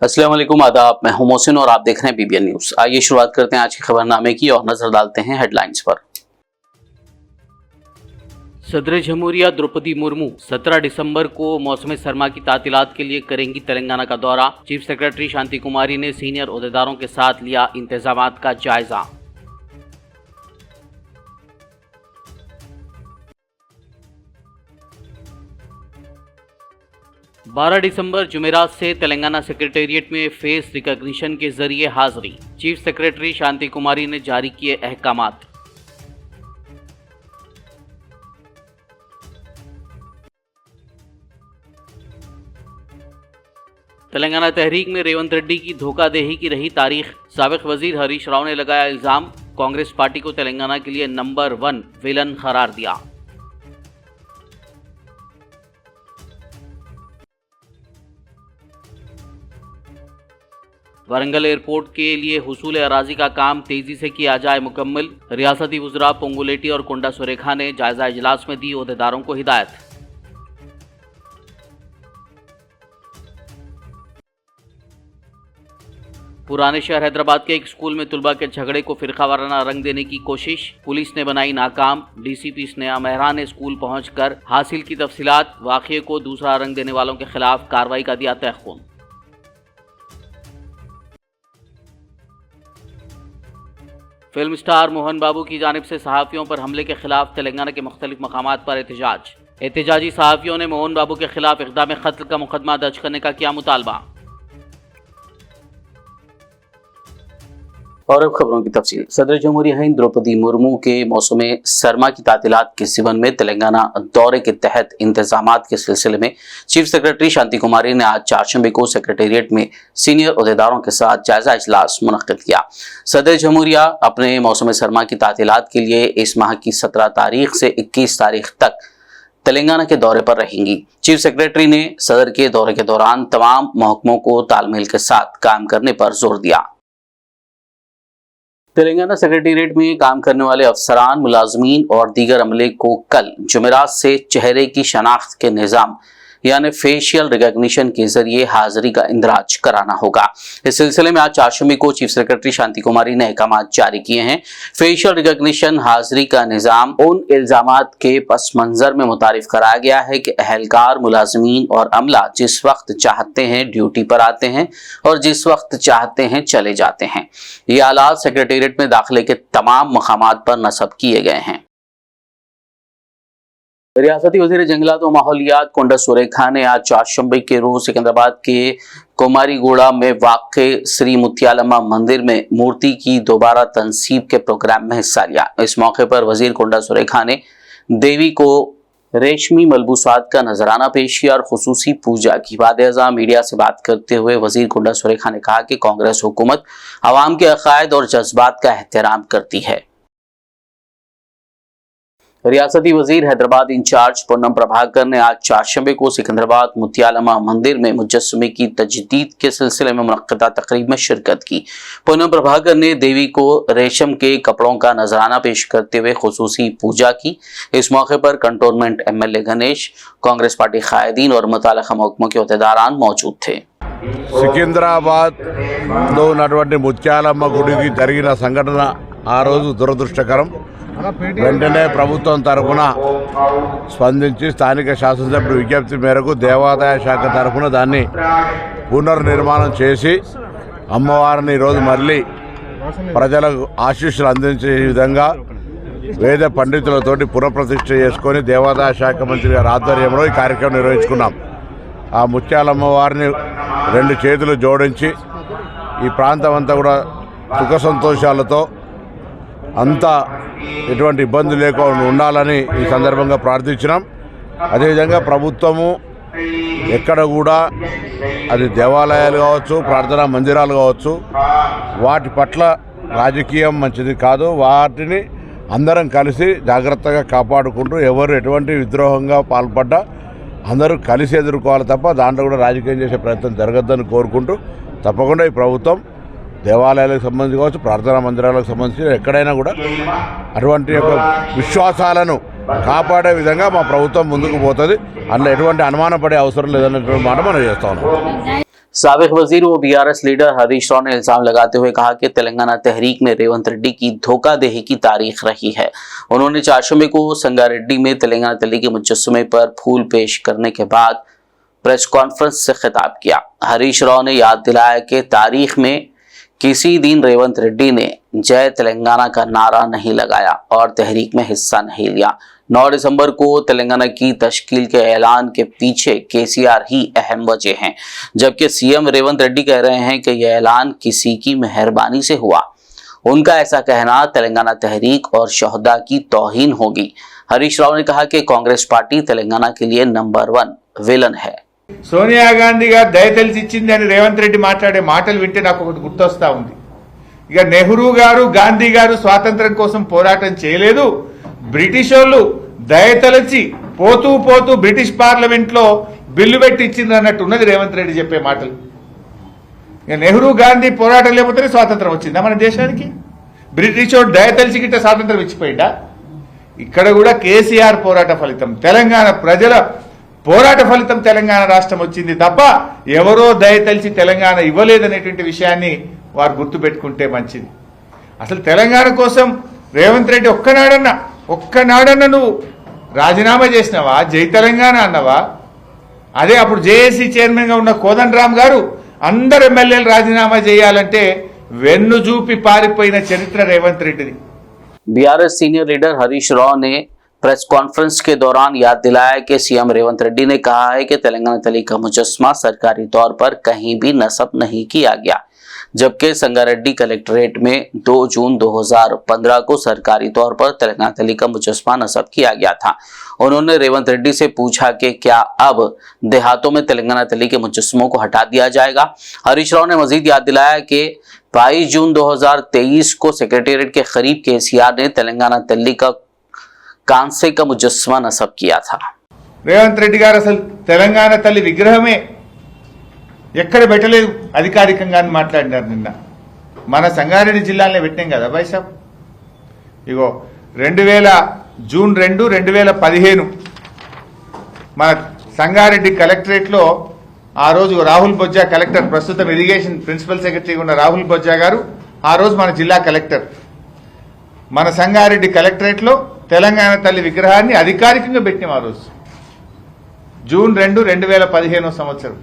अस्सलाम वालेकुम, आदाब। मैं हूं मोहसिन और आप देख रहे हैं बीबीएन न्यूज। आइए शुरुआत करते हैं आज के खबरनामे की और नजर डालते हैं हेडलाइंस पर। सदर जमहूरिया द्रौपदी मुर्मू 17 दिसंबर को मौसम सरमा की तातीलात के लिए करेंगी तेलंगाना का दौरा। चीफ सेक्रेटरी शांति कुमारी ने सीनियर ओहदेदारों के साथ लिया इंतजामात का जायजा। बारह दिसंबर जुमेरात से तेलंगाना सेक्रेटेरिएट में फेस रिकॉग्निशन के जरिए हाजिरी। चीफ सेक्रेटरी शांति कुमारी ने जारी किए अहकामात। तेलंगाना तहरीक में रेवंत रेड्डी की धोखाधड़ी की रही तारीख। साबिक वजीर हरीश राव ने लगाया इल्जाम, कांग्रेस पार्टी को तेलंगाना के लिए नंबर 1 विलन करार दिया। वारंगल एयरपोर्ट के लिए हुसूल अराजी का काम तेजी से किया जाए मुकम्मल। रियासती वज़रा पोंगुलेटी और कोंडा सुरेखा ने जायजा इजलास में दी ओहदेदारों को हिदायत। पुराने शहर हैदराबाद के एक स्कूल में तुलबा के झगड़े को फिरकावाराना रंग देने की कोशिश, पुलिस ने बनाई नाकाम। डीसीपी स्नेहा मेहरा ने स्कूल पहुंचकर हासिल की तफसीलात। वाक़ये को दूसरा रंग देने वालों के खिलाफ कार्रवाई का दिया तहख़्ख़ुन। फिल्म स्टार मोहन बाबू की जानिब से सहाफ़ियों पर हमले के खिलाफ तेलंगाना के मुख्तलिफ मकामात पर एहतजाजी सहाफ़ियों ने मोहन बाबू के खिलाफ इक़दाम क़त्ल का मुकदमा दर्ज करने का किया मुतालबा। और अब खबरों की तफसील। सदर जमहूरिया हिंद द्रौपदी मुर्मू के मौसम सरमा की तातीलात के सिबन में तेलंगाना दौरे के तहत इंतजामात के सिलसिले में चीफ सेक्रेटरी शांति कुमारी ने आज चारशंबे को सेक्रेटेरिएट में सीनियर ओहदेदारों के साथ जायजा इजलास मुनक्किद किया। सदर जमहूरिया अपने मौसम सरमा की तातीलात के लिए इस माह की 17 तारीख से 21 तारीख तक तेलंगाना के दौरे पर रहेंगी। चीफ सेक्रेटरी ने सदर के दौरे के दौरान तमाम महकमों को तालमेल के साथ काम करने पर जोर दिया। तेलंगाना सेक्रेटेरिएट में काम करने वाले अफसरान, मुलाजमीन और दीगर अमले को कल जुमेरात से चेहरे की शनाख्त के निज़ाम यानी फेशियल रिकॉग्निशन के जरिए हाजिरी का इंदराज कराना होगा। इस सिलसिले में आज चारशंबे को चीफ सेक्रेटरी शांति कुमारी ने अहकामात जारी किए हैं। फेशियल रिकॉग्निशन हाजिरी का निज़ाम उन इल्जामात के पस मंजर में मुतारिफ कराया गया है कि अहलकार, मुलाजमीन और अमला जिस वक्त चाहते हैं ड्यूटी पर आते हैं और जिस वक्त चाहते हैं चले जाते हैं। ये आलात सेक्रेटेरिएट में दाखिले के तमाम मकामात पर नस्ब किए गए हैं। रियासती वज़ीर जंगलात व माहौलियात कोंडा सुरेखा ने आज चारशंबे के रोज सिकंदराबाद के कोमारीगोड़ा में वाक़े श्री मुत्यालम्मा मंदिर में मूर्ति की दोबारा तनसीब के प्रोग्राम में हिस्सा लिया। इस मौके पर वज़ीर कोंडा सुरेखा ने देवी को रेशमी मलबूसात का नजराना पेश किया और खुसूसी पूजा की। बाद मीडिया से बात करते हुए वज़ीर कोंडा सुरेखा ने कहा कि कांग्रेस हुकूमत अवाम के अकायद और जज्बात का एहतराम करती है। रियासती वजीर हैदराबाद इंचार्ज पूनम प्रभाकर ने आज चारशंबे को सिकंदराबाद मुत्यालम्मा मंदिर में मुजस्समे की तजदीद के सिलसिले में मुनक्किदा तकरीब में शिरकत की। पूनम प्रभाकर ने देवी को रेशम के कपड़ों का नजराना पेश करते हुए खुसूसी पूजा की। इस मौके पर cantonment MLA Ganesh, Congress party कायदीन और मुताल्लिक़ा महकमों के ओहदेदारान मौजूद थे। సికింద్రాబాద్లో ఉన్నటువంటి ముత్యాలమ్మ గుడికి జరిగిన సంఘటన ఆ రోజు దురదృష్టకరం. వెంటనే ప్రభుత్వం తరఫున స్పందించి స్థానిక శాసనసభ్యుడి విజ్ఞప్తి మేరకు దేవాదాయ శాఖ తరఫున దాన్ని పునర్నిర్మాణం చేసి అమ్మవారిని ఈరోజు మళ్ళీ ప్రజలకు ఆశీస్సులు అందించే విధంగా వేద పండితులతోటి పునఃప్రతిష్ఠ చేసుకొని దేవాదాయ శాఖ మంత్రి గారి ఆధ్వర్యంలో ఈ కార్యక్రమం నిర్వహించుకున్నాం. ఆ ముత్యాలమ్మ వారిని రెండు చేతులు జోడించి ఈ ప్రాంతం అంతా కూడా సుఖ సంతోషాలతో అంతా ఎటువంటి ఇబ్బంది లేకుండా ఉండాలని ఈ సందర్భంగా ప్రార్థించినాం. అదేవిధంగా ప్రభుత్వము ఎక్కడ కూడా అది దేవాలయాలు కావచ్చు, ప్రార్థనా మందిరాలు కావచ్చు, వాటి పట్ల రాజకీయం మంచిది కాదు. వాటిని అందరం కలిసి జాగ్రత్తగా కాపాడుకుంటూ ఎవరు ఎటువంటి విద్రోహంగా పాల్పడ్డా అందరూ కలిసి ఎదుర్కోవాలి తప్ప దాంట్లో కూడా రాజకీయం చేసే ప్రయత్నం జరగద్దని కోరుకుంటూ తప్పకుండా ఈ ప్రభుత్వం దేవాలయాలకు సంబంధించి కావచ్చు, ప్రార్థనా మందిరాలకు సంబంధించి ఎక్కడైనా కూడా అటువంటి యొక్క విశ్వాసాలను కాపాడే విధంగా మా ప్రభుత్వం ముందుకు పోతుంది. అందులో ఎటువంటి అనుమానపడే అవసరం లేదన్నటువంటి మాట మనం చేస్తా ఉన్నాం. साबिक वजीर व बीआरएस लीडर हरीश राव ने इल्जाम लगाते हुए कहा कि तेलंगाना तहरीक में रेवंत रेड्डी की धोखाधड़ी की तारीख रही है। उन्होंने 4 मई को संगारेड्डी में तेलंगाना तल्ली के मुजस्समे पर फूल पेश करने के बाद प्रेस कॉन्फ्रेंस से खिताब किया। हरीश राव ने याद दिलाया कि तारीख में किसी दिन रेवंत रेड्डी ने जय तेलंगाना का नारा नहीं लगाया और तहरीक में हिस्सा नहीं लिया। 9 दिसंबर को तेलंगाना की तश्कील के ऐलान के पीछे केसीआर ही अहम वजह हैं, जबकि सीएम रेवंत रेड्डी कह रहे हैं कि यह ऐलान किसी की मेहरबानी से हुआ। उनका ऐसा कहना तेलंगाना तहरीक और शोहदा की तौहीन होगी। हरीश राव ने कहा कि कांग्रेस पार्टी तेलंगाना के लिए नंबर 1 विलन है। సోనియా గాంధీ గారు దయ తెలిసి ఇచ్చింది అని రేవంత్ రెడ్డి మాట్లాడే మాటలు వింటే నాకు ఒకటి గుర్తొస్తా ఉంది. ఇక నెహ్రూ గారు గాంధీ గారు స్వాతంత్రం కోసం పోరాటం చేయలేదు, బ్రిటిష్ వాళ్ళు దయతలచి పోతూ పోతూ బ్రిటిష్ పార్లమెంట్ లో బిల్లు పెట్టి ఇచ్చింది అన్నట్టు ఉన్నది రేవంత్ రెడ్డి చెప్పే మాటలు. ఇక నెహ్రూ గాంధీ పోరాటం లేకపోతేనే స్వాతంత్రం వచ్చిందా మన దేశానికి? బ్రిటిష్ వాడు దయతలిచి గిట్ట స్వాతంత్రం ఇచ్చిపోయిందా? ఇక్కడ కూడా కేసీఆర్ పోరాట ఫలితం, తెలంగాణ ప్రజల పోరాట ఫలితం తెలంగాణ రాష్ట్రం వచ్చింది తప్ప ఎవరో దయతలిచి తెలంగాణ ఇవ్వలేదనేటువంటి విషయాన్ని వారు గుర్తుపెట్టుకుంటే మంచిది. అసలు తెలంగాణ కోసం రేవంత్ రెడ్డి ఒక్కనాడన్నా నువ్వు రాజీనామా చేసినావా? జై తెలంగాణ అన్నవా? అదే అప్పుడు జేఏసీ చైర్మన్ గా ఉన్న కోదండరామ్ గారు అందరు ఎమ్మెల్యేలు రాజీనామా చేయాలంటే వెన్ను చూపి పారిపోయిన చరిత్ర రేవంత్ రెడ్డిది. BRS senior leader Harish Rao ने प्रेस कॉन्फ्रेंस के दौरान याद दिलाया कि सीएम रेवंत रेड्डी ने कहा है कि तेलंगाना तली का मुजस्समा सरकारी तौर पर कहीं भी नस्ब नहीं किया गया, जबकि संगारेड्डी कलेक्ट्रेट में 2 जून 2015 को सरकारी तौर पर तेलंगाना तली का मुजस्समा नस्ब किया गया था। उन्होंने रेवंत रेड्डी से पूछा कि क्या अब देहातों में तेलंगाना तली के मुजस्समों को हटा दिया जाएगा। हरीश राव ने मजीद याद दिलाया कि 22 जून 2023 को सेक्रेटेरिएट के करीब केसीआर ने तेलंगाना तल्ली का कांसे का मुजस्समा नस्ब किया था। రేవంత్ రెడ్డి గారు అసలు తెలంగాణ తల్లి విగ్రహమే ఎక్కడ పెట్టలేదు అధికారికంగా అని మాట్లాడినారు. నిన్న మన సంగారెడ్డి జిల్లాలో పెట్టాం కదా బైసాబ్. ఇగో జూన్ 2, 2015 మన సంగారెడ్డి కలెక్టరేట్ లో ఆ రోజు రాహుల్ బొజ్జా కలెక్టర్, ప్రస్తుతం ఇరిగేషన్ ప్రిన్సిపల్ సెక్రటరీ ఉన్న రాహుల్ బొజ్జా గారు ఆ రోజు మన జిల్లా కలెక్టర్. మన సంగారెడ్డి కలెక్టరేట్ లో తెలంగాణ తల్లి విగ్రహాన్ని అధికారికంగా పెట్టాం ఆ రోజు జూన్ 2, 2015 సంవత్సరం.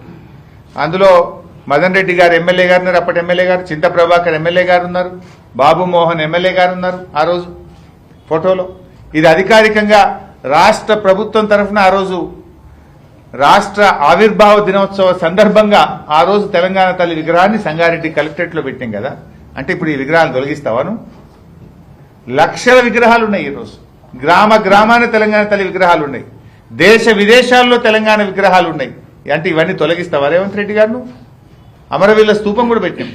అందులో మదన్ రెడ్డి గారు ఎమ్మెల్యే గారు ఉన్నారు, అప్పటి ఎమ్మెల్యే గారు, చింత ప్రభాకర్ ఎమ్మెల్యే గారు ఉన్నారు, బాబు మోహన్ ఎమ్మెల్యే గారు ఉన్నారు ఆ రోజు ఫోటోలో. ఇది అధికారికంగా రాష్ట్ర ప్రభుత్వం తరఫున ఆ రోజు రాష్ట్ర ఆవిర్భావ దినోత్సవ సందర్భంగా ఆ రోజు తెలంగాణ తల్లి విగ్రహాన్ని సంగారెడ్డి కలెక్టరేట్ లో పెట్టాం కదా. అంటే ఇప్పుడు ఈ విగ్రహాలు తొలగిస్తావాను? లక్షల విగ్రహాలు ఉన్నాయి ఈరోజు, గ్రామాన తెలంగాణ తల్లి విగ్రహాలు ఉన్నాయి, దేశ విదేశాల్లో తెలంగాణ విగ్రహాలు ఉన్నాయి. అంటే ఇవన్నీ తొలగిస్తావా రేవంత్ రెడ్డి గారు? అమరవీరుల స్తూపం కూడా పెట్టినాం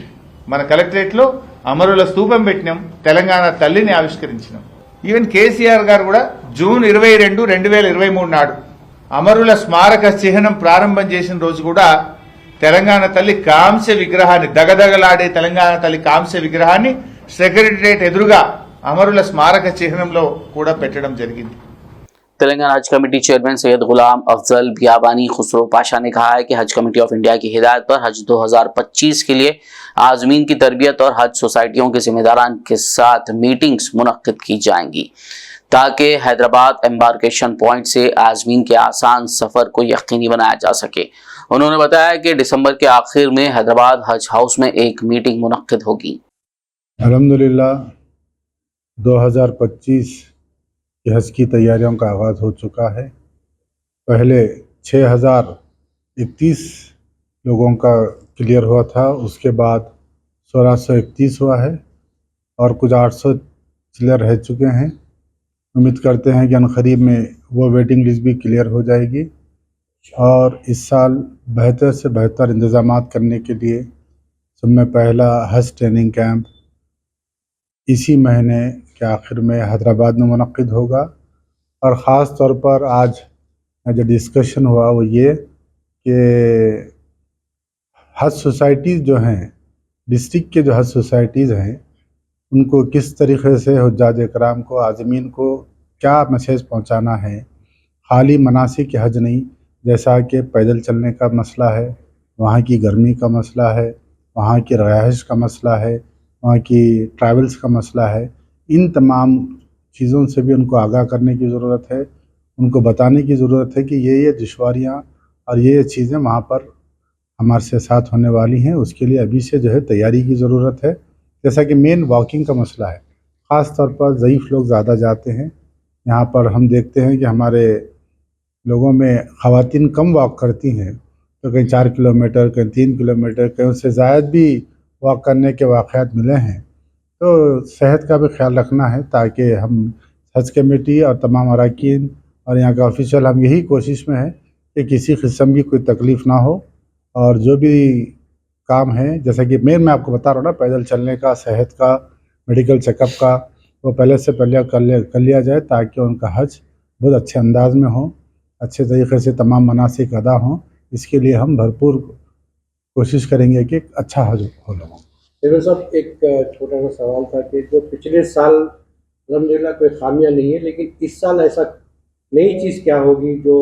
మన కలెక్టరేట్ లో, అమరుల స్తూపం పెట్టినాం, తెలంగాణ తల్లిని ఆవిష్కరించినాం. ఈవెన్ కేసీఆర్ గారు కూడా జూన్ 22, 2023 నాడు అమరుల స్మారక చిహ్నం ప్రారంభం చేసిన రోజు కూడా తెలంగాణ తల్లి కాంస్య విగ్రహాన్ని, దగదగలాడే తెలంగాణ తల్లి కాంస్య విగ్రహాన్ని సెక్రటరియట్ ఎదురుగా అమరుల స్మారక చిహ్నంలో కూడా పెట్టడం జరిగింది. तेलंगाना हज कमेटी चेयरमैन सैयद गुलाम अफजल बियाबानी खुसरो पाशा ने कहा है कि हज कमेटी ऑफ इंडिया की हिदायत पर हज 2025 के लिए आजमीन की तरबियत और हज सोसाइटियों के जिम्मेदारान के साथ मीटिंग्स मुनक्किद की जाएंगी ताकि हैदराबाद एम्बार्केशन पॉइंट से आजमीन के आसान सफर को यकीनी बनाया जा सके। उन्होंने बताया कि दिसंबर के आखिर में हैदराबाद हज हाउस में एक मीटिंग मुनक्किद होगी। अल्हम्दुलिल्लाह 2025 की हज की तैयारियों का आगाज़ हो चुका है। पहले 6031 लोगों का क्लियर हुआ था, उसके बाद 1631 हुआ है और कुछ 800 क्लियर रह चुके हैं। उम्मीद करते हैं कि अनकरीब में वो वेटिंग लिस्ट भी क्लियर हो जाएगी और इस साल बेहतर से बेहतर इंतज़ामात करने के लिए सब में पहला हज ट्रेनिंग कैंप इसी महीने के आखिर में हैदराबाद में मुनक्किद होगा। और ख़ास तौर पर आज जो डिस्कशन हुआ वो ये कि हज सोसाइटीज़ जो हैं, डिस्ट्रिक्ट के जो हज सोसाइटीज़ हैं, उनको किस तरीक़े से हुज्जाज इकराम को, आज़मीन को क्या मैसेज पहुंचाना है। खाली मनासिक हज नहीं, जैसा कि पैदल चलने का मसला है, वहाँ की गर्मी का मसला है, वहाँ की रहायश का मसला है, वहाँ की ट्रैवल्स का मसला है। इन तमाम चीज़ों से भी उनको आगाह करने की ज़रूरत है, उनको बताने की ज़रूरत है कि ये दुश्वारियाँ और ये चीज़ें वहाँ पर हमारे से साथ होने वाली हैं। उसके लिए अभी से जो है तैयारी की ज़रूरत है। जैसा कि मेन वॉकिंग का मसला है, ख़ास तौर पर ज़ईफ़ लोग ज़्यादा जाते हैं। यहाँ पर हम देखते हैं कि हमारे लोगों में ख़वातीन कम वॉक करती हैं, तो कहीं 4 किलोमीटर, कहीं 3 किलोमीटर, कहीं उससे ज़ायद भी वॉक करने के वाक़यात मिले हैं। तो सेहत का भी ख्याल रखना है ताकि हम हज कमेटी और तमाम अरकान और यहाँ के ऑफिशियल हम यही कोशिश में हैं कि किसी किस्म की कोई तकलीफ़ ना हो, और जो भी काम है जैसा कि मैं आपको बता रहा हूँ ना, पैदल चलने का, सेहत का, मेडिकल चेकअप का, वो पहले से पहले कर लिया जाए ताकि उनका हज बहुत अच्छे अंदाज में हो, अच्छे तरीके से तमाम मनासिक अदा हों। इसके लिए हम भरपूर कोशिश करेंगे कि एक अच्छा हज हो लोगों को। देवेंद्र साहब, एक छोटा सा सवाल था कि जो पिछले साल अल्हम्दुलिल्लाह कोई खामियां नहीं है, लेकिन इस साल ऐसा नई चीज़ क्या होगी जो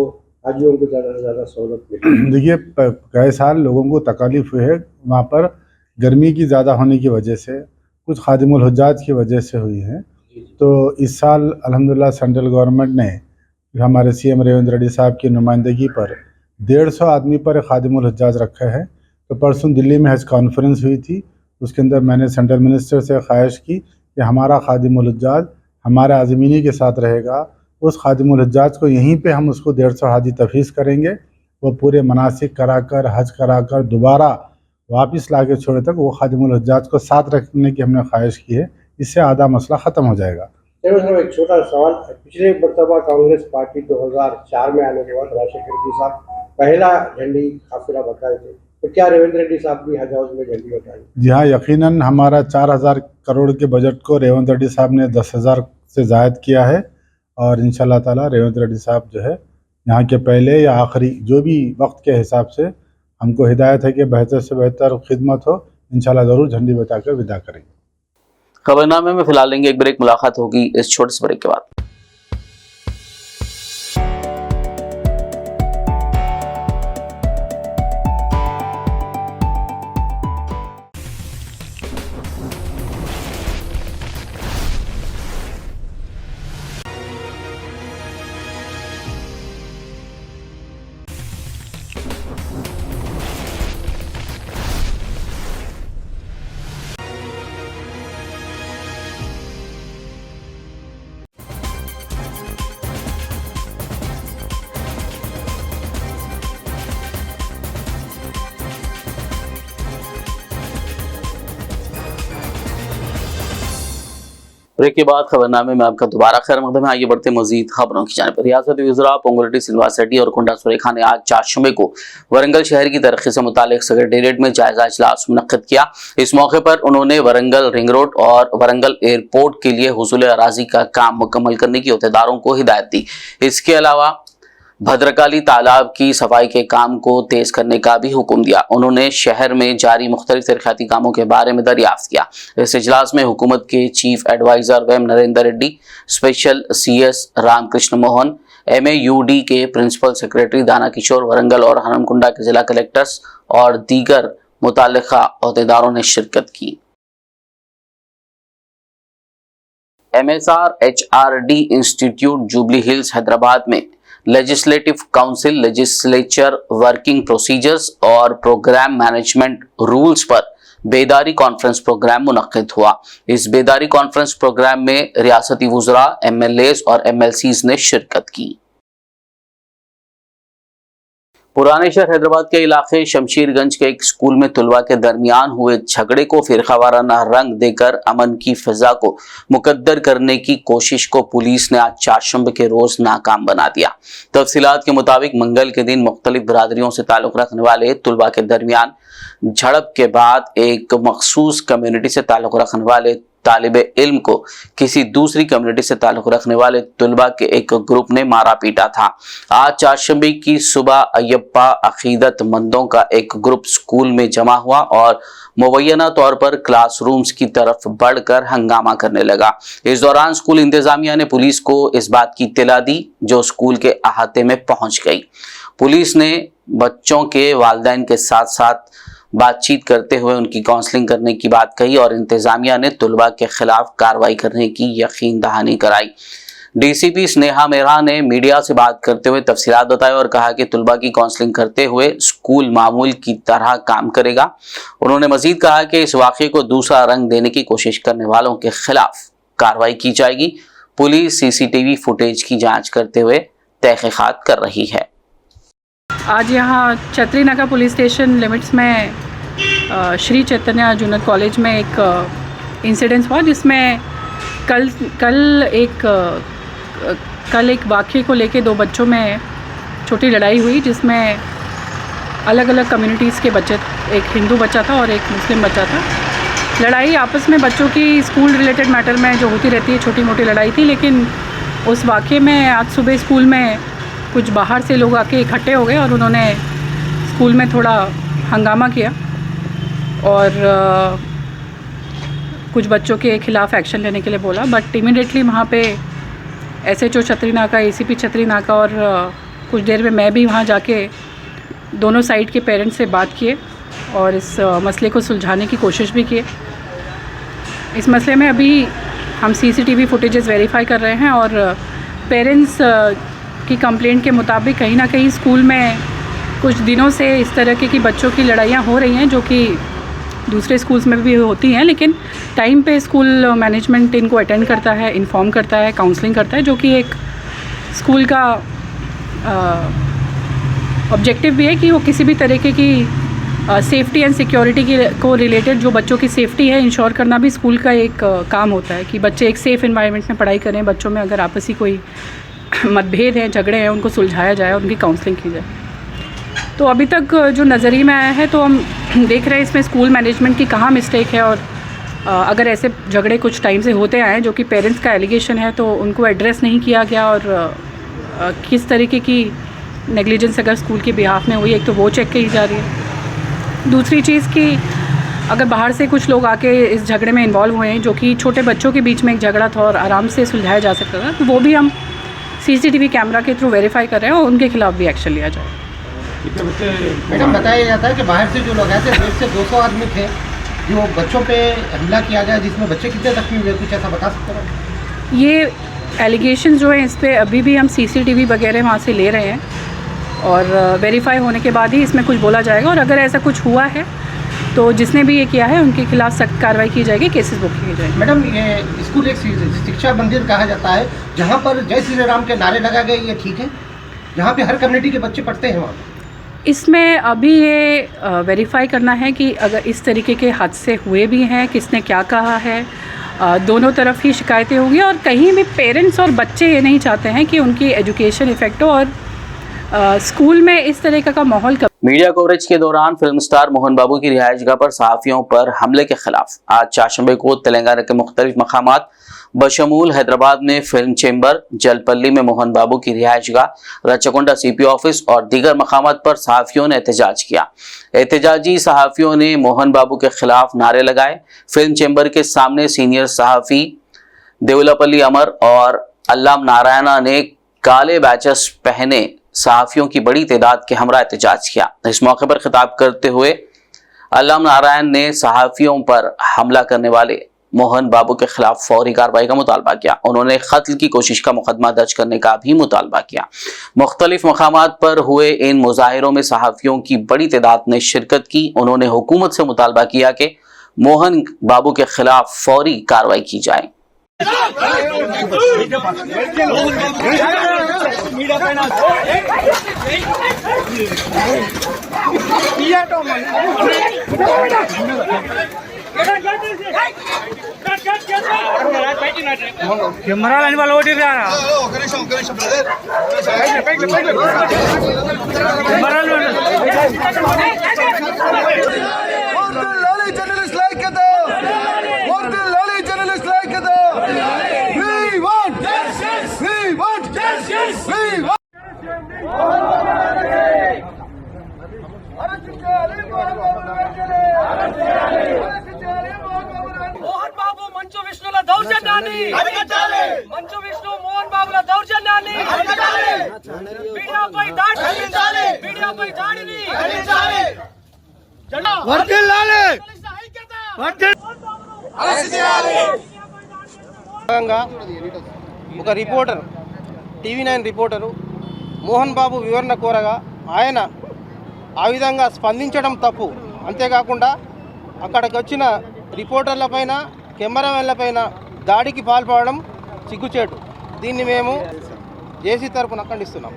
हाजियों को ज़्यादा से ज़्यादा सहूलत मिले? देखिए, गए साल लोगों को तकलीफ़ हुई है, वहाँ पर गर्मी की ज़्यादा होने की वजह से, कुछ खादिमुल हुज्जाज की वजह से हुई है। तो इस साल अल्हम्दुलिल्लाह सेंट्रल गवर्नमेंट ने हमारे सीएम रेवंत रेड्डी साहब की नुमाइंदगी पर 150 आदमी पर खादिमुल हुज्जाज रखा है। तो परसों दिल्ली में हज कॉन्फ्रेंस हुई थी, उसके अंदर मैंने सेंट्रल मिनिस्टर से ख्वाहिश की कि हमारा खादिमुल हुज्जाज हमारे आज़मीनी के साथ रहेगा। उस खादिमुल हुज्जाज को यहीं पे हम उसको 150 हाजी तफवीज़ करेंगे। वो पूरे मनासिक कराकर, हज कराकर दोबारा वापस ला के छोड़े तक वो खादिमुल हुज्जाज को साथ रखने की हमने ख्वाहिश की है। इससे आधा मसला ख़त्म हो जाएगा। देवेंद्र साहब, एक छोटा सा सवाल, पिछले मरतबा कांग्रेस पार्टी 2004 में आने के बाद राजशेखर रेड्डी साहब पहला झंडी काफिला बताए थे, तो क्या रेवंत रेड्डी साहब भी हज हाउस में झंडी बताएंगे? जी हाँ, यकीनन हमारा 4000 करोड़ के बजट को रेवंत रेड्डी साहब ने 10,000 से ज़ायद किया है, और इंशाल्लाह ताला रेवंत रेड्डी साहब जो है यहाँ के पहले या आखिरी जो भी वक्त के हिसाब से हमको हिदायत है कि बेहतर से बेहतर खिदमत हो, इंशाल्लाह ज़रूर झंडी बताकर विदा करेंगे। खबरनामे में फिलहाल लेंगे एक ब्रेक, मुलाकात होगी इस छोटे से ब्रेक के बाद। ब्रेक के बाद खबरनामे में आपका दोबारा खैर मकदम है। आइए बढ़ते मजीद खबरों की जानिब। रियासती वज़रा पोंगुलेटी, सिल्वा सेट्टी और कुंडा सुरेखा ने आज 4 जुम्मे को वरंगल शहर की तरक्की से मुतालिक सेक्रेटेरिएट में जायजा इजलास मुनक्किद किया। इस मौके पर उन्होंने वरंगल रिंग रोड और वरंगल एयरपोर्ट के लिए हुसूल अराजी का काम मुकम्मल करने की अहदेदारों को हिदायत दी। इसके अलावा भद्रकाली तालाब की सफाई के काम को तेज करने का भी हुक्म दिया। उन्होंने शहर में जारी मुख्तलिफ तरक्याती कामों के बारे में दरियाफ्त किया। इस इजलास में हुकूमत के chief adviser Vem Narendra Reddy, special CS Ramakrishna Mohan, MAUD के प्रिंसिपल सेक्रेटरी दाना किशोर, वरंगल और हनमकुंडा के जिला कलेक्टर्स और दीगर मुताल्लिका अहदेदारों ने शिरकत की। MSR-HRD institute jubilee hills Hyderabad में legislative council, legislature working procedures और प्रोग्राम मैनेजमेंट रूल्स पर बेदारी कॉन्फ्रेंस प्रोग्राम मुनक्किद हुआ। इस बेदारी कॉन्फ्रेंस प्रोग्राम में रियासती वुज़रा, MLAs और MLCs ने शिरकत की। पुराने शहर हैदराबाद के इलाके शमशीरगंज के एक स्कूल में तुलबा के दरमियान हुए झगड़े को फिरकावाराना रंग देकर अमन की फिजा को मुकद्दर करने की कोशिश को पुलिस ने आज 4 जुम्मे के रोज नाकाम बना दिया। तफसीलात के मुताबिक मंगल के दिन मुख्तलिफ बरादरियों से ताल्लुक रखने वाले तुलबा के दरमियान झड़प के बाद एक मखसूस कम्युनिटी से ताल्लुक रखने वाले तालिब इल्म को किसी दूसरी कम्युनिटी से ताल्लुक रखने वाले तुलबा के एक ग्रुप ने मारा पीटा था। आज 4 जुम्मे की सुबह अय्यप्पा अकीदतमंदों का एक ग्रुप स्कूल में जमा हुआ और मुबैना तौर पर क्लासरूम्स की तरफ बढ़कर हंगामा करने लगा। इस दौरान स्कूल इंतजामिया ने पुलिस को इस बात की इत्तला दी, जो स्कूल के अहाते में पहुंच गई। पुलिस ने बच्चों के वालिदैन के साथ साथ बातचीत करते हुए उनकी काउंसलिंग करने की बात कही और इंतजामिया ने तुलबा के खिलाफ कार्रवाई करने की यकीन दहानी कराई। डीसीपी स्नेहा मेहरा ने मीडिया से बात करते हुए तफसीलात बताई और कहा कि तुलबा की काउंसलिंग करते हुए स्कूल मामूल की तरह काम करेगा। उन्होंने मजीद कहा कि इस वाक़े को दूसरा रंग देने की कोशिश करने वालों के खिलाफ कार्रवाई की जाएगी। पुलिस सीसीटीवी फुटेज की जांच करते हुए तहकीकात कर रही है। आज यहाँ छतरी नाका पुलिस स्टेशन लिमिट्स में श्री चैतन्य जूनियर कॉलेज में एक इंसिडेंस हुआ, जिसमें कल एक वाक़े को लेके दो बच्चों में छोटी लड़ाई हुई, जिसमें अलग अलग कम्युनिटीज़ के बच्चे, एक हिंदू बच्चा था और एक मुस्लिम बच्चा था। लड़ाई आपस में बच्चों की स्कूल रिलेटेड मैटर में जो होती रहती है, छोटी मोटी लड़ाई थी। लेकिन उस वाक़े में आज सुबह स्कूल में कुछ बाहर से लोग आके इकट्ठे हो गए और उन्होंने स्कूल में थोड़ा हंगामा किया और कुछ बच्चों के ख़िलाफ़ एक्शन लेने के लिए बोला। बट इमीडिएटली वहाँ पे SHO छतरी नाका, ACP छतरी नाका और कुछ देर में मैं भी वहाँ जाके दोनों साइड के पेरेंट्स से बात किए और इस मसले को सुलझाने की कोशिश भी किए। इस मसले में अभी हम CCTV फुटेजेस वेरीफाई कर रहे हैं और पेरेंट्स की कंप्लेंट के मुताबिक कहीं ना कहीं स्कूल में कुछ दिनों से इस तरह की बच्चों की लड़ाइयाँ हो रही हैं, जो कि दूसरे स्कूल्स में भी होती हैं। लेकिन टाइम पे स्कूल मैनेजमेंट इनको अटेंड करता है, इन्फॉर्म करता है, काउंसलिंग करता है, जो कि एक स्कूल का ऑब्जेक्टिव भी है कि वो किसी भी तरीके की सेफ्टी एंड सिक्योरिटी की को रिलेटेड जो बच्चों की सेफ्टी है इंश्योर करना भी स्कूल का एक काम होता है कि बच्चे एक सेफ़ एनवायरनमेंट में पढ़ाई करें। बच्चों में अगर आपसी कोई मतभेद हैं, झगड़े हैं, उनको सुलझाया जाए, उनकी काउंसलिंग की जाए। तो अभी तक जो नज़रिए में आया है, तो हम देख रहे हैं इसमें स्कूल मैनेजमेंट की कहाँ मिस्टेक है और अगर ऐसे झगड़े कुछ टाइम से होते आए हैं जो कि पेरेंट्स का एलिगेशन है, तो उनको एड्रेस नहीं किया गया और किस तरीके की नेग्लिजेंस अगर स्कूल के बिहाफ में हुई, एक तो वो चेक की जा रही है। दूसरी चीज़ कि अगर बाहर से कुछ लोग आके इस झगड़े में इन्वॉल्व हुए हैं, जो कि छोटे बच्चों के बीच में एक झगड़ा था और आराम से सुलझाया जा सकता था, तो वो भी हम CCTV कैमरा के थ्रू वेरीफाई कर रहे हैं और उनके खिलाफ भी एक्शन लिया जाए। मैडम, बताया जाता है कि बाहर से जो लोग आए थे 150 से 200 आदमी थे, जो बच्चों पे हमला किया गया, जिसमें बच्चे कितने जख्मी हुए, कुछ ऐसा बता सकते हैं? ये एलिगेशन जो है, इस पर अभी भी हम CCTV वगैरह वहाँ से ले रहे हैं और वेरीफाई होने के बाद ही इसमें कुछ बोला जाएगा। और अगर ऐसा कुछ हुआ है तो जिसने भी ये किया है उनके खिलाफ सख्त कार्रवाई की जाएगी, केसेस बुक किए जाएंगे। मैडम, ये स्कूल एक शिक्षा मंदिर कहा जाता है, जहाँ पर जय श्री राम के नारे लगा गए, ये ठीक है? जहाँ पे हर कम्युनिटी के बच्चे पढ़ते हैं वहाँ। इसमें अभी ये वेरीफाई करना है कि अगर इस तरीके के हादसे हुए भी हैं, किसने क्या कहा है। दोनों तरफ ही शिकायतें होंगी और कहीं भी पेरेंट्स और बच्चे ये नहीं चाहते हैं कि उनकी एजुकेशन इफ़ेक्ट हो और स्कूल में इस तरीके का माहौल। मीडिया कवरेज के दौरान फिल्म स्टार मोहन बाबू की रिहाइशगाह पर सहाफ़ियों पर हमले के खिलाफ आज चारशंबे को तेलंगाना के मुख्तलिफ मकामात बशमूल हैदराबाद में फिल्म चेंबर, जलपल्ली में मोहन बाबू की रिहाइशगाह, रचकोंडा CP ऑफिस और दीगर मकामात पर सहाफ़ियों ने एहतजाज किया। एहतजाजी सहाफ़ियों ने मोहन बाबू के खिलाफ नारे लगाए। फिल्म चेंबर के सामने सीनियर सहाफ़ी देवलापल्ली अमर और अल्लाम नारायणा ने काले बैचेस पहने सहाफ़ियों की बड़ी तादाद के हमरा एहतजाज किया। इस मौके पर खिताब करते हुए अल्लाम नारायण ने सहाफ़ियों पर हमला करने वाले मोहन बाबू के खिलाफ फौरी कार्रवाई का मुतालबा किया। उन्होंने कत्ल की कोशिश का मुकदमा दर्ज करने का भी मुतालबा किया। मुख्तलिफ मकामात पर हुए इन मुजाहिरों में सहाफ़ियों की बड़ी तादाद ने शिरकत की। उन्होंने हुकूमत से मुतालबा किया कि मोहन बाबू के खिलाफ फौरी कार्रवाई की जाए। మోహన్ బాబు మంచు విష్ణుల దౌర్జన్యాన్ని మంచు విష్ణు మోహన్ బాబు బాబుల దౌర్జన్యాన్ని మీడియాపై దాడిని ఒక reporter TV9 reporter Mohan Babu వివరణ కోరగా ఆయన ఆ విధంగా స్పందించడం తప్పు. అంతేకాకుండా అక్కడికి వచ్చిన రిపోర్టర్లపైన కెమెరామెన్లపైన దాడికి పాల్పడడం సిగ్గుచేటు. దీన్ని మేము జేసీ తరపున ఖండిస్తున్నాం.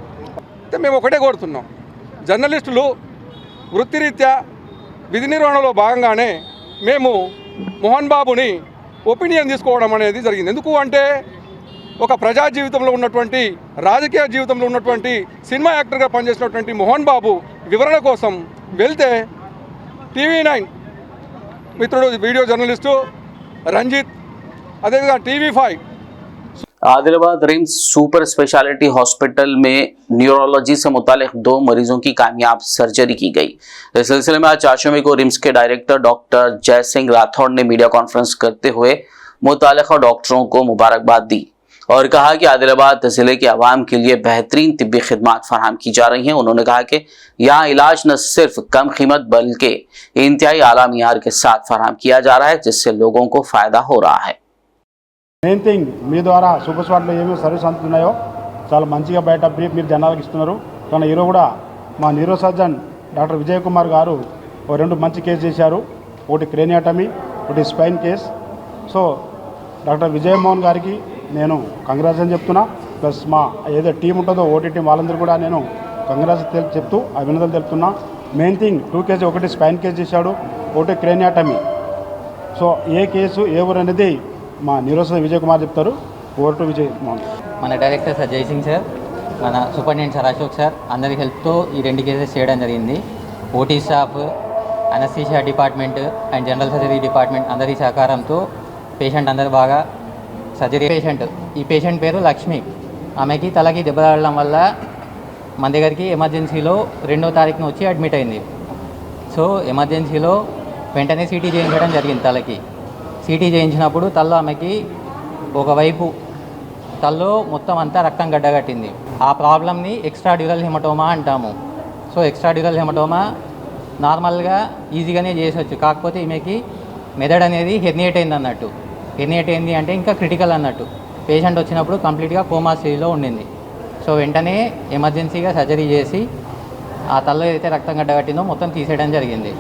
అయితే మేము ఒకటే కోరుతున్నాం, జర్నలిస్టులు వృత్తిరీత్యా విధి నిర్వహణలో భాగంగానే మేము మోహన్ బాబుని ఒపీనియన్ తీసుకోవడం అనేది జరిగింది. ఎందుకు అంటే ఒక ప్రజా జీవితంలో ఉన్నటువంటి, రాజకీయ జీవితంలో ఉన్నటువంటి, సినిమా యాక్టర్గా పనిచేసినటువంటి మోహన్ బాబు వివరణ కోసం వెళ్తే TV9 మిత్రుడు వీడియో జర్నలిస్టు రంజిత్, అదేవిధంగా TV5 Adilabad RIMS super speciality hospital में न्यूरोलॉजी से मुतालिक 2 मरीजों की कामयाब सर्जरी की गई। इस सिलसिले में आज 4 मई को रिम्स के डायरेक्टर डॉक्टर जय सिंह राठौड़ ने मीडिया कॉन्फ्रेंस करते हुए मुतालिका डॉक्टरों को मुबारकबाद दी और कहा कि आदिलाबाद जिले के आवाम के लिए बेहतरीन तिब्बी खिदमात फराहम की जा रही हैं। उन्होंने कहा कि यहाँ इलाज न सिर्फ कम कीमत बल्कि इंतहाई आला मियार के साथ फराहम किया जा रहा है, जिससे लोगों को फायदा हो रहा है। మెయిన్ థింగ్ మీ ద్వారా సూపర్ స్పాట్లో ఏమేమి సర్వీస్ అందుతున్నాయో చాలా మంచిగా బయట బ్రీఫ్ మీరు జనాలకు ఇస్తున్నారు. కానీ ఈరోజు కూడా మా neuro surgeon doctor Vijay Kumar గారు 2 మంచి కేసు చేశారు. ఒకటి క్రేనియాటమీ, ఒకటి spine case. So doctor Vijay Mohan గారికి నేను కంగ్రాచులేషన్ చెప్తున్నా. ప్లస్ మా ఏదో టీం ఉంటుందో ఓటీటీ వాళ్ళందరూ కూడా నేను కంగ్రాచులేషన్ చెప్తూ అభినందనలు తెలుపుతున్నా. మెయిన్ థింగ్ 2 కేసు, ఒకటి స్పైన్ కేసు చేశాడు, ఒకటి క్రేనియాటమీ. సో ఏ కేసు ఏ ఊరు అనేది మా న్యూరోసర్జన్ విజయ్ కుమార్ చెప్తారు. Over to Vijay Mohan. మన డైరెక్టర్ సార్ జై సింగ్ సార్, మన సూపరింటెండెంట్ సార్ అశోక్ సార్ అందరి హెల్ప్తో ఈ 2 కేసెస్ చేయడం జరిగింది. OT staff, anaesthesia department and general surgery department అందరి సహకారంతో పేషెంట్ అందరు బాగా సర్జరీ. ఈ పేషెంట్ పేరు లక్ష్మి. ఆమెకి తలకి దెబ్బ తగలడం వల్ల మన దగ్గరికి ఎమర్జెన్సీలో 2వ తారీఖున వచ్చి అడ్మిట్ అయింది. సో ఎమర్జెన్సీలో వెంటనే సిటీ చేయించడం జరిగింది. తలకి సిటీ చేయించినప్పుడు తల్లో ఆమెకి ఒకవైపు తల్లో మొత్తం అంతా రక్తం గడ్డగట్టింది. ఆ ప్రాబ్లమ్ని ఎక్స్ట్రా డ్యూరల్ హెమటోమా అంటాము. సో ఎక్స్ట్రా డ్యూరల్ హెమటోమా నార్మల్గా ఈజీగానే చేసవచ్చు. కాకపోతే ఈమెకి మెదడు అనేది హెర్నియేట్ అయింది అన్నట్టు. హెర్నియేట్ అయింది అంటే ఇంకా క్రిటికల్ అన్నట్టు. పేషెంట్ వచ్చినప్పుడు కంప్లీట్గా కోమా స్టేజ్లో ఉండింది. సో వెంటనే ఎమర్జెన్సీగా సర్జరీ చేసి ఆ తల్లో ఏదైతే రక్తం గడ్డగట్టిందో మొత్తం తీసేయడం జరిగింది.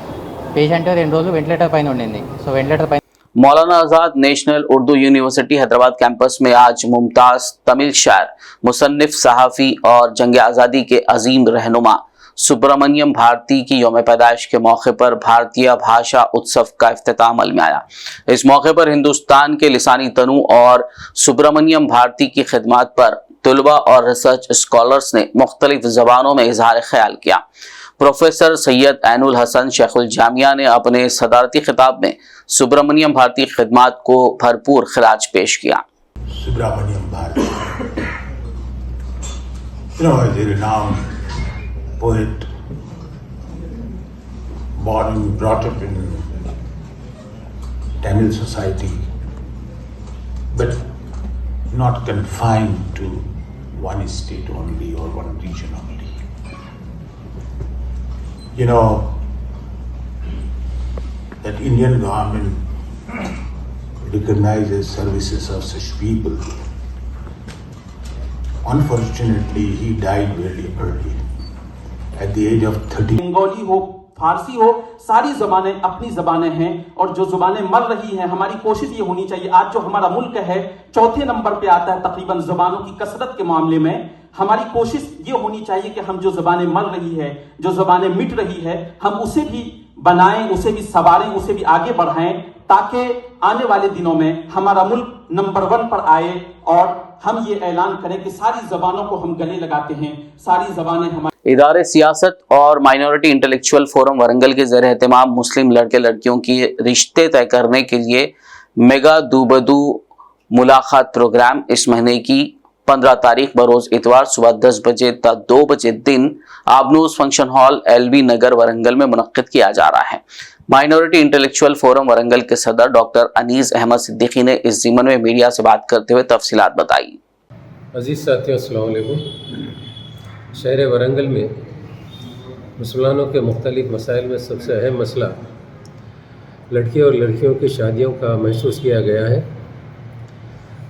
పేషెంట్ 2 రోజులు వెంటిలేటర్ పైన ఉండింది. సో వెంటిలేటర్ పైన Maulana Azad National Urdu University Hyderabad campus में आज मुमताज तमिल शायर, मुसन्निफ, सहाफ़ी और जंग आज़ादी के अजीम रहनुमा सुब्रमण्यम भारती की यौम पैदाइश के मौके पर भारतीय भाषा उत्सव का इफ्तिताह अमल में आया। इस मौके पर हिंदुस्तान के लिसानी तनु और सुब्रमण्यम भारती की खिदमात पर तलबा और रिसर्च स्कॉलर्स ने मुख्तलिफ ज़बानों में इजहार ख्याल किया। प्रोफेसर सैयद ऐनुल हसन शेखुल जामिया ने अपने सदारती खिताब में सुब्रमण्यम भारती की खिदमात को भरपूर खिराज पेश किया। Subramaniam Bharati, is a renowned poet, born and brought up in Tamil society, but not confined to one state only or one region only. That Indian government recognizes services of such people. Unfortunately, he died very early, at the age of 30. Bengali हो, फारसी हो, सारी ज़बानें अपनी ज़बानें हैं और जो ज़बानें मर रही हैं, हमारी कोशिश ये होनी चाहिए। आज जो हमारा मुल्क है 4थे नंबर पे आता है तकरीबन ज़बानों की कसरत के मामले में। हमारी कोशिश ये होनी चाहिए कि हम जो ज़बानें मर रही है, जो ज़बानें मिट रही है, हम उसे भी बनाएं, उसे भी संवारें, उसे भी आगे बढ़ाएं, ताकि आने वाले दिनों में हमारा मुल्क नंबर 1 पर आए और हम ये ऐलान करें कि सारी ज़बानों को हम गले लगाते हैं, सारी ज़बानें हमारी। इदारे सियासत और माइनॉरिटी इंटेलेक्चुअल फोरम वरंगल के ज़रिए एहतमाम मुस्लिम लड़के लड़कियों की रिश्ते तय करने के लिए मेगा दूबदू मुलाकात प्रोग्राम इस महीने की 15 तारीख बरोज इतवार सुबह 10 बजे तक 2 बजे दिन आबनूस फंक्शन हॉल LB नगर वरंगल में मुनक्किद किया जा रहा है। माइनॉरिटी इंटेलेक्चुअल फोरम वरंगल के सदर डॉक्टर अनीस अहमद सिद्दीकी ने इस ज़िमन में मीडिया से बात करते हुए तफसीलात बताई। अज़ीज़ साथियों, अस्सलाम वालेकुम। शहर वरंगल में मुसलमानों के मुख्तलिफ़ मसाइल में सबसे अहम मसला लड़की और लड़कियों की शादियों का महसूस किया गया है,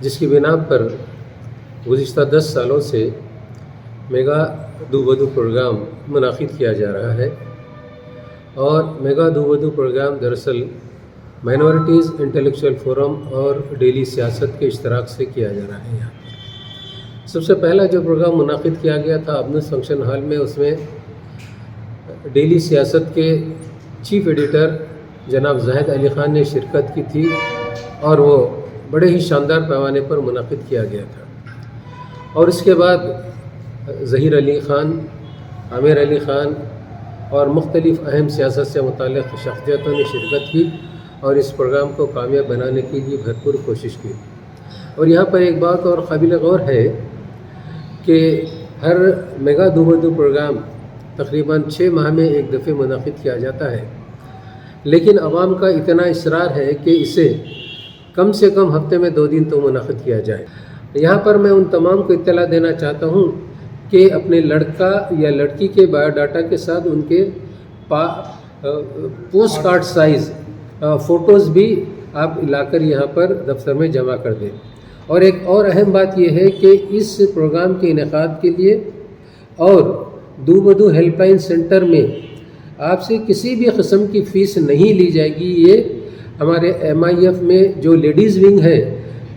जिसकी बिना पर गुज़िश्ता 10 सालों से मेगा दूवधू प्रोग्राम मुनाकिद किया जा रहा है। और मेगा दूवधू प्रोग्राम दरअसल माइनॉरिटीज़ इंटेलेक्चुअल फोरम और डेली सियासत के इश्तराक से किया जा रहा है। यहाँ पर सबसे पहला जो प्रोग्राम मुनाकिद किया गया था अबनुस फंक्शन हॉल में, उसमें डेली सियासत के चीफ एडिटर जनाब जाहिद अली ख़ान ने शिरकत की थी और वो बड़े ही शानदार पैमाने पर मुनाकिद किया गया था। और इसके बाद ज़हीर अली ख़ान, आमिर अली ख़ान और मुख्तलिफ़ अहम सियासत से मुताल्लिक़ शख्सियतों ने शिरकत की और इस प्रोग्राम को कामयाब बनाने के लिए भरपूर कोशिश की। और यहाँ पर एक बात और काबिल गौर है कि हर मेगा दूवधू प्रोग्राम तकरीबन 6 माह में एक दफ़े मुनाकिद किया जाता है, लेकिन आवाम का इतना इसरार है कि इसे कम से कम हफ्ते में 2 दिन तो मुनाकिद किया जाए। यहाँ पर मैं उन तमाम को इत्तला देना चाहता हूँ कि अपने लड़का या लड़की के बायोडाटा के साथ उनके पोस्ट कार्ड साइज़ फ़ोटोज़ भी आप लाकर यहाँ पर दफ्तर में जमा कर दें। और एक और अहम बात यह है कि इस प्रोग्राम के इनेकाद के लिए और दूवधू हेल्पलाइन सेंटर में आपसे किसी भी किस्म की फ़ीस नहीं ली जाएगी। ये हमारे MIF में जो लेडीज़ विंग है,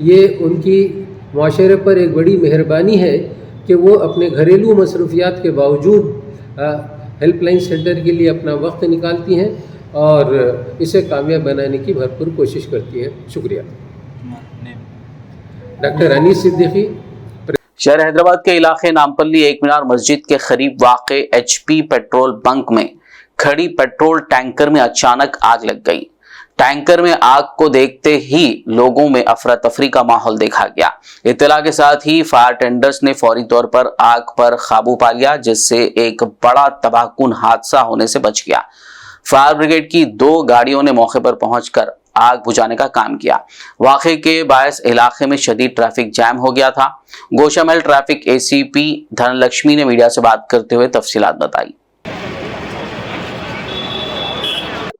ये उनकी माशरे पर एक बड़ी मेहरबानी है कि वो अपने घरेलू मसरूफियात के बावजूद हेल्पलाइन सेंटर के लिए अपना वक्त निकालती हैं और इसे कामयाब बनाने की भरपूर कोशिश करती हैं। शुक्रिया। डॉक्टर अनीस सिद्दीकी। शहर हैदराबाद के इलाके नामपल्ली एक मीनार मस्जिद के करीब वाक़े HP पेट्रोल बंक में खड़ी पेट्रोल टैंकर में अचानक आग लग गई। टैंकर में आग को देखते ही लोगों में अफरा तफरी का माहौल देखा गया। इत्तला के साथ ही फायर टेंडर्स ने फौरी तौर पर आग पर काबू पा लिया, जिससे एक बड़ा तबाहकुन हादसा होने से बच गया। फायर ब्रिगेड की 2 गाड़ियों ने मौके पर पहुंचकर आग बुझाने का काम किया। वाक़े के बायस इलाके में शदीद ट्रैफिक जैम हो गया था। गोशामहल ट्रैफिक ACP धनलक्ष्मी ने मीडिया से बात करते हुए तफसीलात बताई।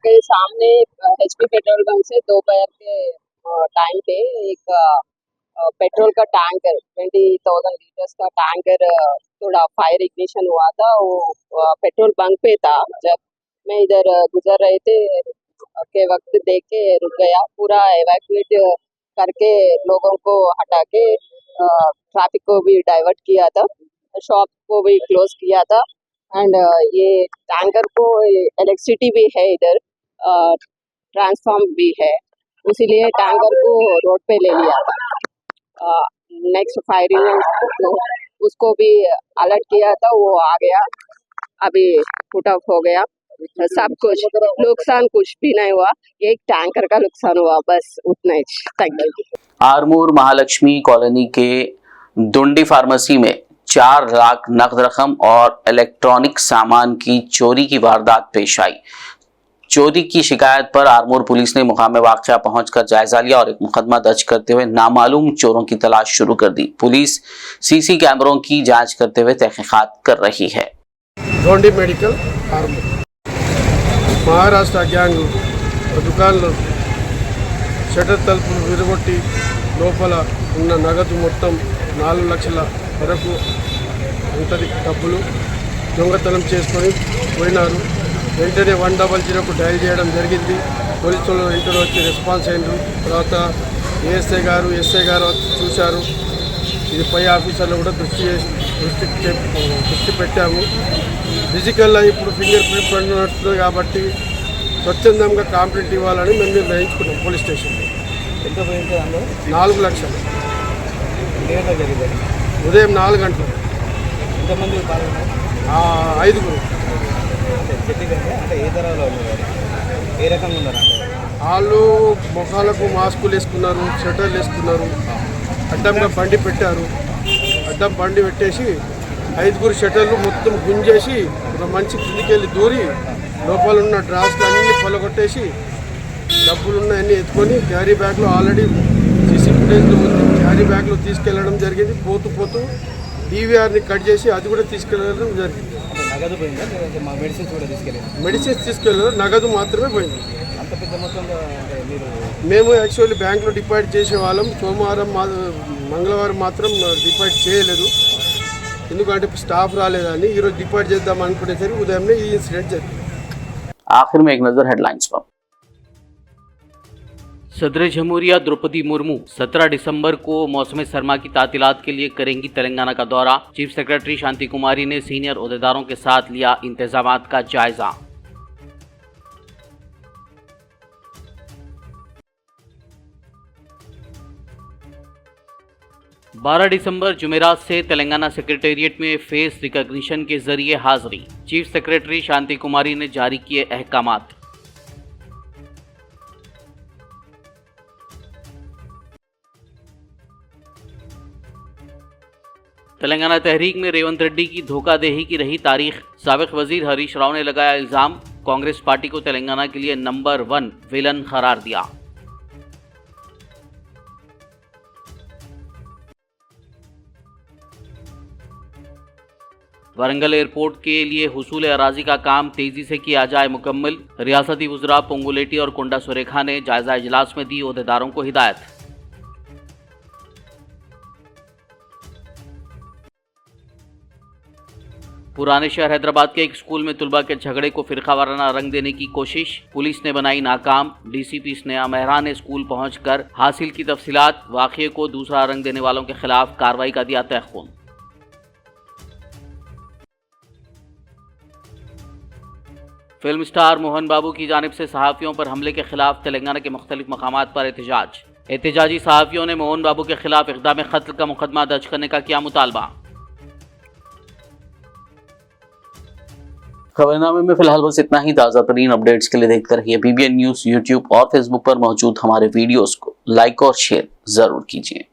के सामने HP पेट्रोल बंक से दोपहर के टाइम पे एक पेट्रोल का टैंकर 20,000 लीटर्स का टैंकर थोड़ा फायर इग्निशन हुआ था। वो पेट्रोल बंक पे था। जब मैं इधर गुजर रहे थे के वक्त देख के रुक गया। पूरा एवैक्यूएट करके लोगों को हटा के ट्रैफिक को भी डाइवर्ट किया था, शॉप को भी क्लोज किया था। एंड ये टैंकर को इलेक्ट्रिसिटी भी है, इधर ट्रांसफार्म भी है, इसीलिए टैंकर को रोड पे ले लिया था। नेक्स्ट फायरिंग उसको भी अलर्ट किया था, वो आ गया, अभी पुट आउट हो गया। सब कुछ नुकसान कुछ भी नहीं हुआ, एक टैंकर का नुकसान हुआ, बस उतना ही। Thank you. Armoor Mahalakshmi colony के दुंडी फार्मेसी में 4 लाख नकद रकम और इलेक्ट्रॉनिक सामान की चोरी की वारदात पेश आई। चोरी की शिकायत पर आरमूर पुलिस ने मुकाम वाक़या पहुंचकर जायजा लिया और एक मुकदमा दर्ज करते हुए नामालूम चोरों की तलाश शुरू कर दी। पुलिस CC कैमरों की जांच करते हुए तहकीकात कर रही है। डोंडी मेडिकल आरमूर महाराष्ट्र గ్యాంగ్ దుకాణంలో షట్టర్ తలుపులు విరగొట్టి లోపల ఉన్న నగదు మొత్తం 4 లక్షల వరకు ఉంటుంది డబ్బులు దొంగతనం చేసుకొని పోయినారు. వెంటనే 100కు డయల్ చేయడం జరిగింది. పోలీసులు వెంటనే వచ్చి రెస్పాన్స్ అయినారు. తర్వాత ASI గారు SI గారు చూశారు. ఇది పై ఆఫీసర్లు కూడా దృష్టి పెట్టాము. ఫిజికల్గా ఇప్పుడు ఫింగర్ ప్రింట్ నడుస్తుంది కాబట్టి స్వచ్ఛందంగా కంప్లైంట్ ఇవ్వాలని మేము నిర్ణయించుకున్నాం పోలీస్ స్టేషన్లో. 4 లక్షలు ఉదయం 4 గంటలు. ఎంతమంది? 5గురు. ఏ రకంగా ఉన్నారు? వాళ్ళు ముఖాలకు మాస్కులు వేసుకున్నారు, షట్టర్లు వేసుకున్నారు, అడ్డంగా బండి పెట్టారు. అడ్డం బండి పెట్టేసి 5గురు షట్టర్లు మొత్తం గుంజేసి ఒక మంచి కిందికి వెళ్ళి దూరి లోపల ఉన్న డ్రాస్లు అన్నీ పొలగొట్టేసి డబ్బులు ఉన్నాయన్నీ ఎత్తుకొని క్యారీ బ్యాగ్లో ఆల్రెడీ సీసీ ఫుటేజ్లో ఉంది, క్యారీ బ్యాగ్లో తీసుకెళ్ళడం జరిగింది. పోతూ డీవీఆర్ని కట్ చేసి అది కూడా తీసుకెళ్ళడం జరిగింది. నగదు పోయిందా, మెడిసిన్స్ కూడా తీసుకెళ్ళారు? మెడిసిన్స్ తీసుకెళ్ళారు, నగదు మాత్రమే పోయింది. అంత పెద్ద మొత్తంలో మీరు మేము యాక్చువల్లీ బ్యాంక్లో డిపాజిట్ చేసే వాళ్ళం. సోమవారం మంగళవారం మాత్రం డిపాజిట్ చేయలేదు, ఎందుకంటే స్టాఫ్ రాలేదని. ఈరోజు డిపాజిట్ చేద్దాం అనుకునేసరికి ఉదయంలో ఈ ఇన్సిడెంట్ జరిగింది. आखिर में एक नजर हेडलाइंस पर। सदर जमहूरिया द्रौपदी मुर्मू 17 दिसंबर को मौसम सरमा की तातीलात के लिए करेंगी तेलंगाना का दौरा। चीफ सेक्रेटरी शांति कुमारी ने सीनियर ओहदेदारों के साथ लिया इंतजामात का जायजा। बारह दिसंबर जुमेरात से तेलंगाना सेक्रेटेरिएट में फेस रिकॉग्निशन के जरिए हाजिरी। चीफ सेक्रेटरी शांति कुमारी ने जारी किए अहकामात। तेलंगाना तहरीक में रेवंत रेड्डी की धोखाधड़ी की रही तारीख। साबिक वजीर हरीश राव ने लगाया इल्जाम, कांग्रेस पार्टी को तेलंगाना के लिए नंबर 1 विलन करार दिया। वारंगल एयरपोर्ट के लिए हुसूल अराजी का काम तेजी से किया जाए मुकम्मल। रियासती वज़रा पोंगुलेटी और कोंडा सुरेखा ने जायजा इजलास में दी ओहदेदारों को हिदायत। पुराने शहर हैदराबाद के एक स्कूल में तुलबा के झगड़े को फिरकावाराना रंग देने की कोशिश, पुलिस ने बनाई नाकाम। डीसीपी स्नेहा मेहरा ने स्कूल पहुंचकर हासिल की तफसीलात, वाक़ये को दूसरा रंग देने वालों के खिलाफ कार्रवाई का दिया तयख़ुन। फिल्म स्टार मोहन बाबू की जानिब से सहाफ़ियों पर हमले के खिलाफ तेलंगाना के मुख्तलिफ मकामात पर एहतजाज। एहतजाजी सहाफ़ियों ने मोहन बाबू के खिलाफ इक़दाम क़त्ल का मुकदमा दर्ज करने का किया मुतालबा। खबरनामे में फिलहाल बस इतना ही। ताज़ा तरीन अपडेट्स के लिए देखते रहिए BBN न्यूज़। यूट्यूब और फेसबुक पर मौजूद हमारे वीडियोज़ को लाइक और शेयर ज़रूर कीजिए।